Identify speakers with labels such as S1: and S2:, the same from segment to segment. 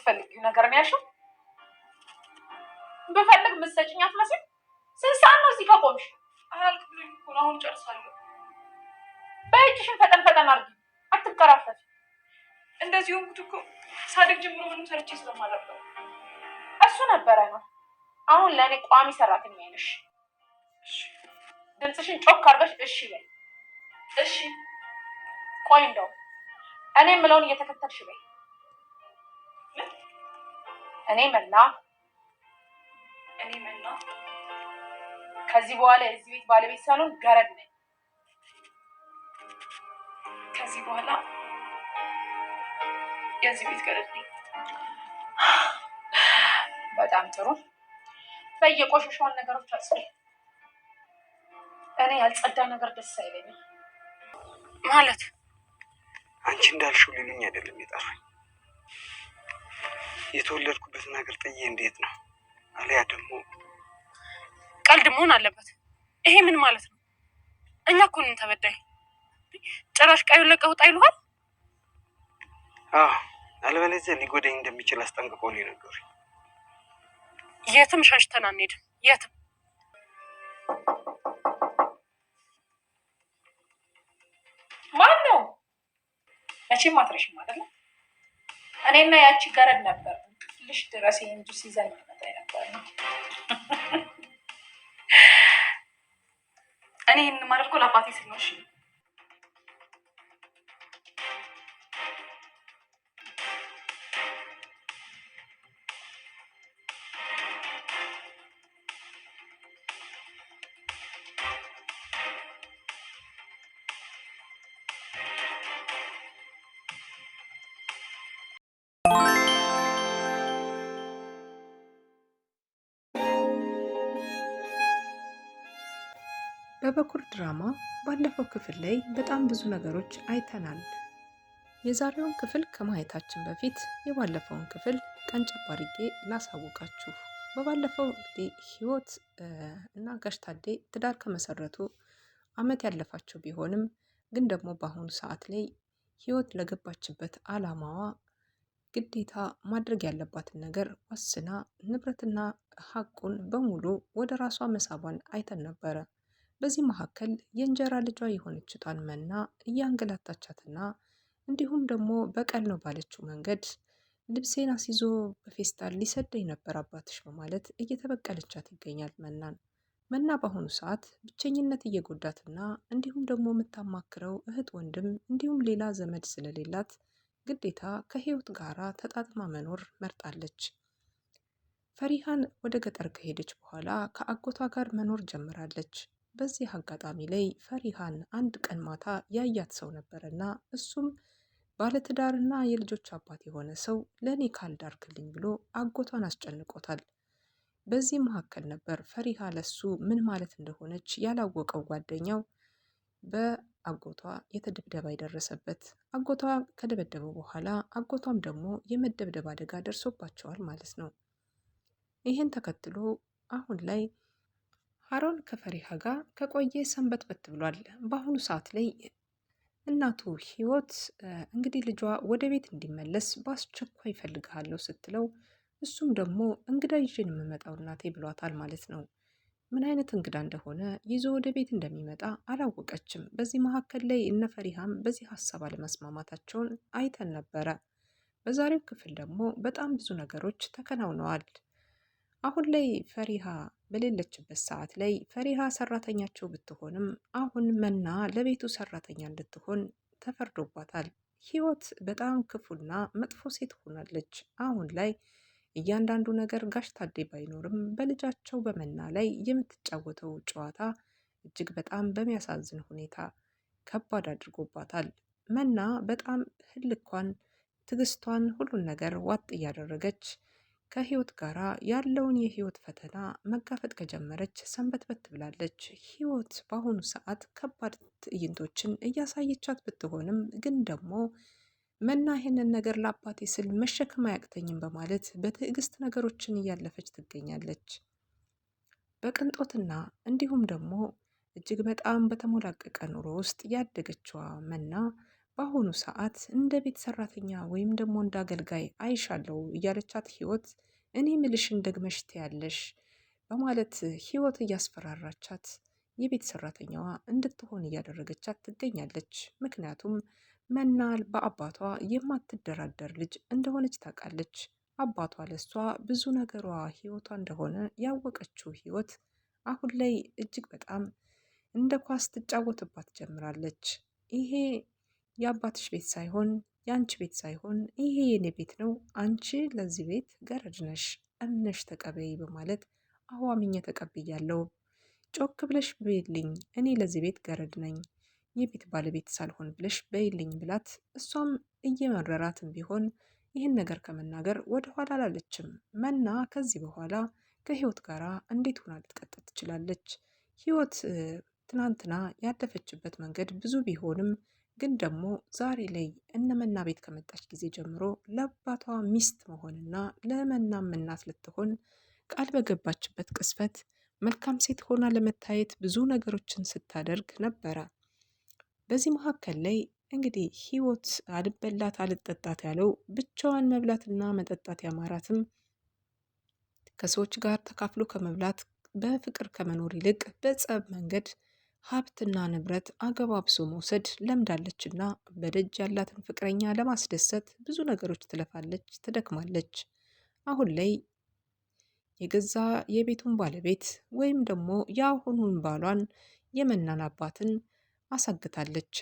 S1: የምትፈልጊው ነገር ነው ያልሽው? በፈልግ መሰጭኝ አትመስል። ስንት ሰዓት ነው እዚህ ከቆምሽ? አልኩልኝ እኮ አሁን ጨርሳለሁ። በእጅሽን ፈጠን ፈጠን አድርጊ፣ አትከራፈች። እንደዚህ ሆንኩት እኮ ሳድግ ጀምሮ ምንም ሰርቼ ስለማላውቅ እሱ ነበረ ነው። አሁን ለእኔ ቋሚ ሰራተኛ ነሽ። ድምፅሽን ጮክ አድርገሽ እሺ በይ። እሺ ቆይ እንደው እኔ የምለውን እየተከተልሽ በይ። እኔ መና ከዚህ በኋላ የዚህ ቤት ባለቤት ሳልሆን ገረድ ነኝ። ከዚህ በኋላ የዚህ ቤት ገረድ ነኝ። በጣም ጥሩ። በየቆሻሻውን ነገሮች አጽሪ። እኔ ያልጸዳ ነገር ደስ አይለኝም። ማለት
S2: አንቺ እንዳልሽው ሊሉኝ አይደለም የጠራኝ። የተወለድኩበትን ሀገር ጥዬ እንዴት ነው? አለያ ደግሞ
S1: ቀልድ መሆን አለበት። ይሄ ምን ማለት ነው? እኛ እኮ ነን ተበዳይ። ጭራሽ ቀዩን ለቀህ ውጣ ይሉሃል?
S2: አዎ፣ አለበለዚያ ሊጎዳኝ እንደሚችል አስጠንቅቆልኝ ነገሩኝ።
S1: የትም ሸሽተን አንሄድም። የትም። ማን ነው? መቼም አትረሽም አይደለ? እኔና ያቺ ገረድ ነበር ልሽ ድረስ እንጂ ሲዘኝ መጣ ነበር ነው። እኔ ማድረግ ለአባቴ ስል ነው።
S3: በበኩር ድራማ ባለፈው ክፍል ላይ በጣም ብዙ ነገሮች አይተናል። የዛሬውን ክፍል ከማየታችን በፊት የባለፈውን ክፍል ቀንጨብ አድርጌ ላሳውቃችሁ። በባለፈው እንግዲህ ህይወት እና ጋሽ ታዴ ትዳር ከመሰረቱ አመት ያለፋቸው ቢሆንም ግን ደግሞ በአሁኑ ሰዓት ላይ ህይወት ለገባችበት አላማዋ ግዴታ ማድረግ ያለባትን ነገር ወስና ንብረትና ሀቁን በሙሉ ወደ ራሷ መሳቧን አይተን ነበረ። በዚህ መካከል የእንጀራ ልጇ የሆነችቷን መና እያንገላታቻትና እንዲሁም ደግሞ በቀል ነው ባለችው መንገድ ልብሴን አስይዞ በፌስታል ሊሰደኝ ነበር አባትሽ በማለት እየተበቀለቻት ይገኛል መናን። መና በአሁኑ ሰዓት ብቸኝነት እየጎዳትና እንዲሁም ደግሞ የምታማክረው እህት ወንድም እንዲሁም ሌላ ዘመድ ስለሌላት ግዴታ ከህይወት ጋራ ተጣጥማ መኖር መርጣለች። ፈሪሃን ወደ ገጠር ከሄደች በኋላ ከአጎቷ ጋር መኖር ጀምራለች። በዚህ አጋጣሚ ላይ ፈሪሃን አንድ ቀን ማታ ያያት ሰው ነበረና እሱም ባለትዳርና የልጆች አባት የሆነ ሰው ለእኔ ካልዳርክልኝ ብሎ አጎቷን አስጨንቆታል። በዚህ መካከል ነበር ፈሪሃ ለሱ ምን ማለት እንደሆነች ያላወቀው ጓደኛው በአጎቷ የተደብደባ የደረሰበት። አጎቷ ከደበደበው በኋላ አጎቷም ደግሞ የመደብደብ አደጋ ደርሶባቸዋል ማለት ነው። ይህን ተከትሎ አሁን ላይ ሀሮን ከፈሪሃ ጋር ከቆየ ሰንበትበት ብሏል። በአሁኑ ሰዓት ላይ እናቱ ህይወት እንግዲህ ልጇ ወደ ቤት እንዲመለስ በአስቸኳይ እፈልግሃለሁ ስትለው እሱም ደግሞ እንግዳ ይዤን የምመጣው እናቴ ብሏታል ማለት ነው። ምን አይነት እንግዳ እንደሆነ ይዞ ወደ ቤት እንደሚመጣ አላወቀችም። በዚህ መካከል ላይ እነ ፈሪሃም በዚህ ሀሳብ አለመስማማታቸውን አይተን ነበረ። በዛሬው ክፍል ደግሞ በጣም ብዙ ነገሮች ተከናውነዋል። አሁን ላይ ፈሪሃ በሌለችበት ሰዓት ላይ ፈሪሃ ሰራተኛቸው ብትሆንም አሁን መና ለቤቱ ሰራተኛ እንድትሆን ተፈርዶባታል። ህይወት በጣም ክፉና መጥፎ ሴት ሆናለች። አሁን ላይ እያንዳንዱ ነገር ጋሽ ታዴ ባይኖርም በልጃቸው በመና ላይ የምትጫወተው ጨዋታ እጅግ በጣም በሚያሳዝን ሁኔታ ከባድ አድርጎባታል። መና በጣም ህልኳን፣ ትዕግስቷን፣ ሁሉን ነገር ዋጥ እያደረገች ከህይወት ጋራ ያለውን የህይወት ፈተና መጋፈጥ ከጀመረች ሰንበትበት ብላለች። ህይወት በአሁኑ ሰዓት ከባድ ትዕይንቶችን እያሳየቻት ብትሆንም ግን ደግሞ መና ይህንን ነገር ለአባቴ ስል መሸከም አያቅተኝም በማለት በትዕግስት ነገሮችን እያለፈች ትገኛለች። በቅንጦትና እንዲሁም ደግሞ እጅግ በጣም በተሞላቀቀ ኑሮ ውስጥ ያደገችዋ መና በአሁኑ ሰዓት እንደ ቤት ሰራተኛ ወይም ደግሞ እንደ አገልጋይ አይሻለው እያለቻት ህይወት እኔ ምልሽን ደግመሽ ትያለሽ በማለት ህይወት እያስፈራራቻት የቤት ሰራተኛዋ እንድትሆን እያደረገቻት ትገኛለች። ምክንያቱም መናል በአባቷ የማትደራደር ልጅ እንደሆነች ታውቃለች። አባቷ ለሷ ብዙ ነገሯ ህይወቷ እንደሆነ ያወቀችው ህይወት አሁን ላይ እጅግ በጣም እንደ ኳስ ትጫወትባት ጀምራለች። ይሄ የአባትሽ ቤት ሳይሆን የአንቺ ቤት ሳይሆን ይሄ የኔ ቤት ነው፣ አንቺ ለዚህ ቤት ገረድ ነሽ፣ እምነሽ ተቀበይ በማለት አዋምኜ ተቀብያለሁ፣ ጮክ ብለሽ በይልኝ፣ እኔ ለዚህ ቤት ገረድ ነኝ፣ የቤት ባለቤት ሳልሆን ብለሽ በይልኝ ብላት፣ እሷም እየመረራትም ቢሆን ይህን ነገር ከመናገር ወደ ኋላ አላለችም። መና ከዚህ በኋላ ከህይወት ጋር እንዴት ሆና ልትቀጥል ትችላለች? ህይወት ትናንትና ያለፈችበት መንገድ ብዙ ቢሆንም ግን ደግሞ ዛሬ ላይ እነመና ቤት ከመጣች ጊዜ ጀምሮ ለአባቷ ሚስት መሆንና ለመናም እናት ልትሆን ቃል በገባችበት ቅስፈት መልካም ሴት ሆና ለመታየት ብዙ ነገሮችን ስታደርግ ነበረ። በዚህ መካከል ላይ እንግዲህ ህይወት አልበላት አልጠጣት ያለው ብቻዋን መብላትና መጠጣት ያማራትም ከሰዎች ጋር ተካፍሎ ከመብላት በፍቅር ከመኖር ይልቅ በጸብ መንገድ ሀብትና ንብረት አገባብሶ መውሰድ ለምዳለችና በደጅ ያላትን ፍቅረኛ ለማስደሰት ብዙ ነገሮች ትለፋለች፣ ትደክማለች። አሁን ላይ የገዛ የቤቱን ባለቤት ወይም ደግሞ የአሁኑን ባሏን የመናን አባትን አሳግታለች።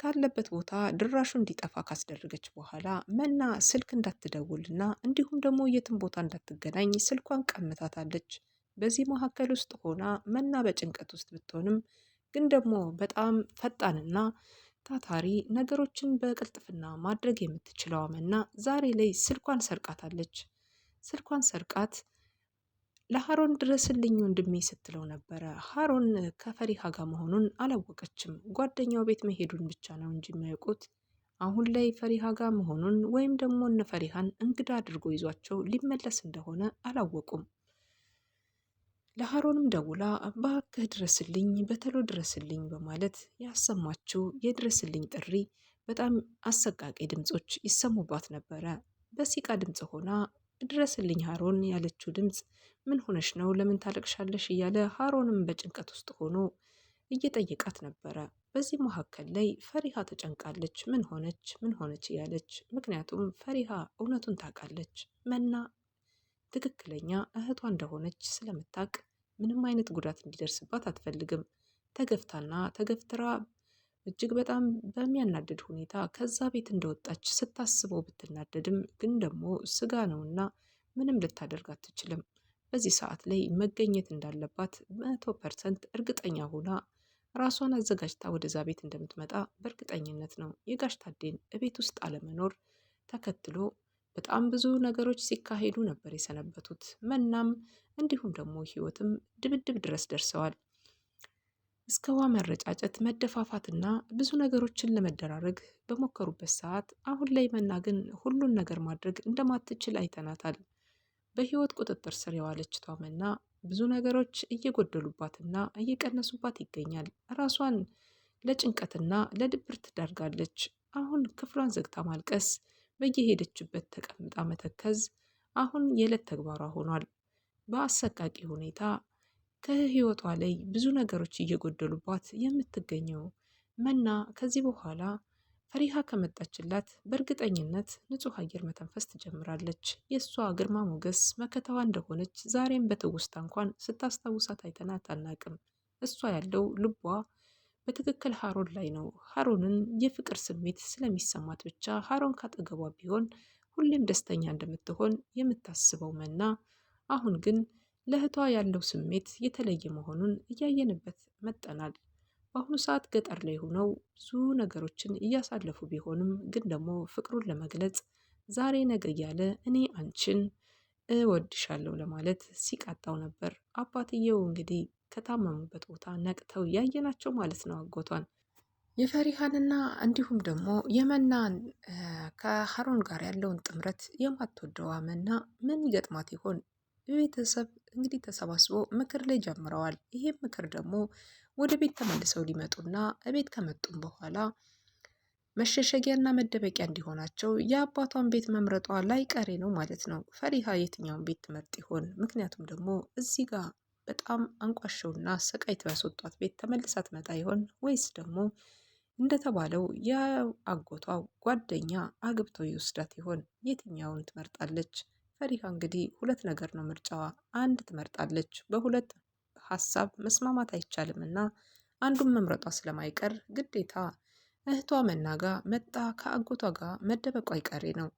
S3: ካለበት ቦታ ድራሹ እንዲጠፋ ካስደረገች በኋላ መና ስልክ እንዳትደውልና እንዲሁም ደግሞ የትም ቦታ እንዳትገናኝ ስልኳን ቀምታታለች። በዚህ መካከል ውስጥ ሆና መና በጭንቀት ውስጥ ብትሆንም ግን ደግሞ በጣም ፈጣንና ታታሪ ነገሮችን በቅልጥፍና ማድረግ የምትችለው መና ዛሬ ላይ ስልኳን ሰርቃታለች። ስልኳን ሰርቃት ለሀሮን ድረስልኝ ወንድሜ ስትለው ነበረ። ሀሮን ከፈሪሃ ጋር መሆኑን አላወቀችም። ጓደኛው ቤት መሄዱን ብቻ ነው እንጂ የሚያውቁት አሁን ላይ ፈሪሃ ጋር መሆኑን ወይም ደግሞ እነ ፈሪሃን እንግዳ አድርጎ ይዟቸው ሊመለስ እንደሆነ አላወቁም። ለሀሮንም ደውላ እባክህ ድረስልኝ፣ በተሎ ድረስልኝ በማለት ያሰማችው የድረስልኝ ጥሪ በጣም አሰቃቂ ድምጾች ይሰሙባት ነበረ። በሲቃ ድምጽ ሆና ድረስልኝ ሀሮን ያለችው ድምጽ ምን ሆነሽ ነው? ለምን ታለቅሻለሽ? እያለ ሀሮንም በጭንቀት ውስጥ ሆኖ እየጠየቃት ነበረ። በዚህ መካከል ላይ ፈሪሃ ተጨንቃለች። ምን ሆነች? ምን ሆነች እያለች ምክንያቱም ፈሪሃ እውነቱን ታውቃለች። መና ትክክለኛ እህቷ እንደሆነች ስለምታውቅ ምንም አይነት ጉዳት እንዲደርስባት አትፈልግም። ተገፍታና ተገፍትራ እጅግ በጣም በሚያናድድ ሁኔታ ከዛ ቤት እንደወጣች ስታስበው ብትናደድም ግን ደግሞ ስጋ ነውና ምንም ልታደርግ አትችልም። በዚህ ሰዓት ላይ መገኘት እንዳለባት 100% እርግጠኛ ሆና ራሷን አዘጋጅታ ወደዛ ቤት እንደምትመጣ በእርግጠኝነት ነው። የጋሽ ታዴን እቤት ውስጥ አለመኖር ተከትሎ በጣም ብዙ ነገሮች ሲካሄዱ ነበር የሰነበቱት። መናም እንዲሁም ደግሞ ህይወትም ድብድብ ድረስ ደርሰዋል። እስከ ውሃ መረጫጨት፣ መደፋፋትና ብዙ ነገሮችን ለመደራረግ በሞከሩበት ሰዓት አሁን ላይ መና ግን ሁሉን ነገር ማድረግ እንደማትችል አይተናታል። በህይወት ቁጥጥር ስር የዋለችቷ መና ብዙ ነገሮች እየጎደሉባትና እየቀነሱባት ይገኛል። ራሷን ለጭንቀትና ለድብርት ዳርጋለች። አሁን ክፍሏን ዘግታ ማልቀስ፣ በየሄደችበት ተቀምጣ መተከዝ አሁን የዕለት ተግባሯ ሆኗል። በአሰቃቂ ሁኔታ ከህይወቷ ላይ ብዙ ነገሮች እየጎደሉባት የምትገኘው መና ከዚህ በኋላ ፈሪሃ ከመጣችላት በእርግጠኝነት ንጹህ አየር መተንፈስ ትጀምራለች። የእሷ ግርማ ሞገስ መከታዋ እንደሆነች ዛሬም በትውስታ እንኳን ስታስታውሳት አይተናት አናቅም። እሷ ያለው ልቧ በትክክል ሀሮን ላይ ነው። ሀሮንን የፍቅር ስሜት ስለሚሰማት ብቻ ሀሮን ካጠገቧ ቢሆን ሁሌም ደስተኛ እንደምትሆን የምታስበው መና አሁን ግን ለእህቷ ያለው ስሜት የተለየ መሆኑን እያየንበት መጠናል። በአሁኑ ሰዓት ገጠር ላይ ሆነው ብዙ ነገሮችን እያሳለፉ ቢሆንም ግን ደግሞ ፍቅሩን ለመግለጽ ዛሬ ነገ እያለ እኔ አንቺን እወድሻለሁ ለማለት ሲቃጣው ነበር። አባትየው እንግዲህ ከታመሙበት ቦታ ነቅተው ያየናቸው ማለት ነው አጎቷን የፈሪሃንና እንዲሁም ደግሞ የመናን ከሀሮን ጋር ያለውን ጥምረት የማትወደዋ መና ምን ይገጥማት ይሆን? ቤተሰብ እንግዲህ ተሰባስቦ ምክር ላይ ጀምረዋል። ይሄም ምክር ደግሞ ወደ ቤት ተመልሰው ሊመጡና ቤት ከመጡም በኋላ መሸሸጊያና መደበቂያ እንዲሆናቸው የአባቷን ቤት መምረጧ ላይቀሬ ነው ማለት ነው። ፈሪሃ የትኛውን ቤት ትመርጥ ይሆን? ምክንያቱም ደግሞ እዚህ ጋር በጣም አንቋሸውና ሰቃይቶ ያስወጧት ቤት ተመልሳ ትመጣ ይሆን? ወይስ ደግሞ እንደተባለው የአጎቷ ጓደኛ አግብተው ይወስዳት ይሆን? የትኛውን ትመርጣለች? ፈሪሃ እንግዲህ ሁለት ነገር ነው ምርጫዋ። አንድ ትመርጣለች። በሁለት ሀሳብ መስማማት አይቻልም እና አንዱን መምረጧ ስለማይቀር ግዴታ እህቷ መናጋ መጣ ከአጎቷ ጋር መደበቋ አይቀሬ ነው።